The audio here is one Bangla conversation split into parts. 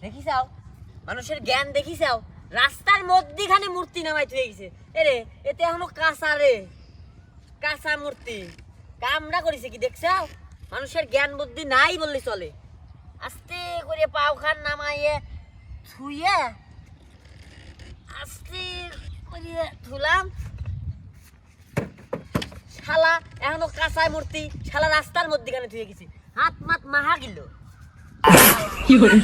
দেখিছাও মানুষের জ্ঞান দেখিছাও রাস্তার মধ্যখানে মূর্তি নামাই থুয়ে গেছে এরে এতে এখনো কাঁচা রে কাঁচা মূর্তি কামড়া করেছে কি দেখছাও মানুষের জ্ঞান বুদ্ধি নাই বললে চলে আস্তে করে পাও খান নামাইয়ে থুয়ে আস্তে করে থুলাম শালা এখনো কাঁচা মূর্তি শালা রাস্তার মধ্যখানে থুয়ে গেছে হাত মাত মাহা গেল কি করে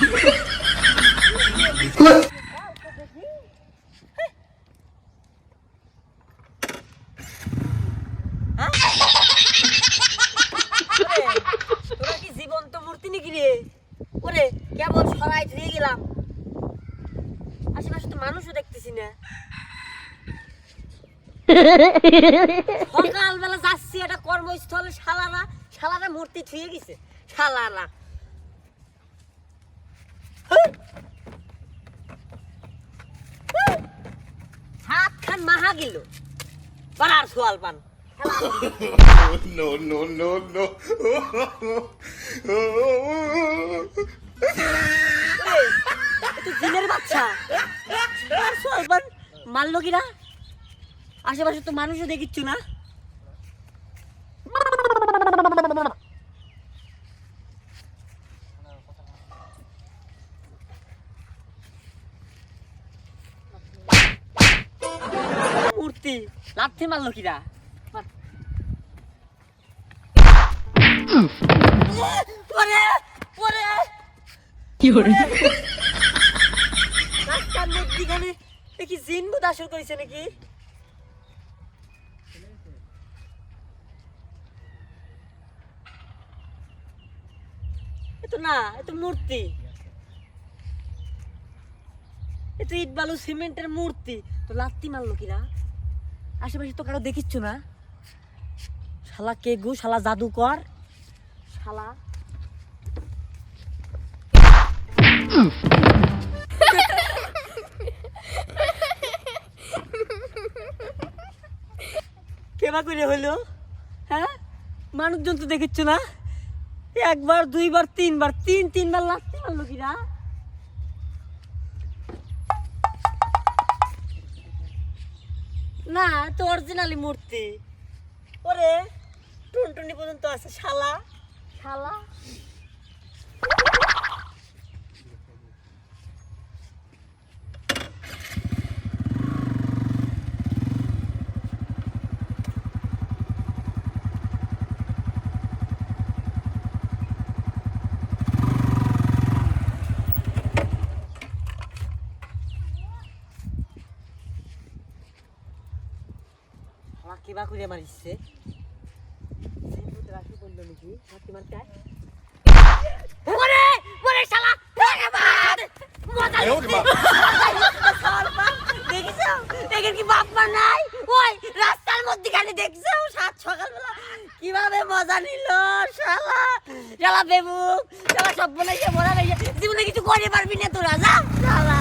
তোরা কি জীবন্ত মূর্তি নাকি রে ওরে কেবল সরাই ধুয়ে গেলাম আশেপাশে তো মানুষও দেখতেছি না সকালবেলা যাচ্ছি একটা কর্মস্থলে শালারা মূর্তি থুয়ে গেছে শালারা হাত খান মাহা গেল পাড়ার সোয়াল পান No, no, no, no. জিনের বাচ্চা সোয়াল পান মারলো কিনা আশেপাশে তো মানুষও দেখিচ্ছ না মূর্তি লাথি মারলো কিরা কি করে রাস্তার মধ্যখানে দেখি জিন ভূত আসর করেছে নাকি এতো না এতো মূর্তি এতো ইট বালু সিমেন্টের মূর্তি তো লাত্তি মারলো কিরা আশেপাশে তো কারো দেখিচ্ছ না শালা কে গো শালা জাদুকর শালা কেবা করে হইলো হ্যাঁ মানুষজন তো দেখিচ্ছ না একবার দুইবার তিনবার তিনবার লাত্তি মারলো কিরা না তো অরিজিনালি মূর্তি ওরে টুনটুনি পর্যন্ত আছে শালা শালা কিবা করে মারিছে রাখি বললো নাকি রাখি মারতে ওরে ওরে শালা মজা দেখিছো এখানে কি বাপ মা নাই ওই রাস্তার মধ্যে খালি দেখছো সাত সকালবেলা কিভাবে মজা নিল শালা শালা বেবু শালা সব বলে মরা জীবনে কিছু করে পারবি না তোরা যা শালা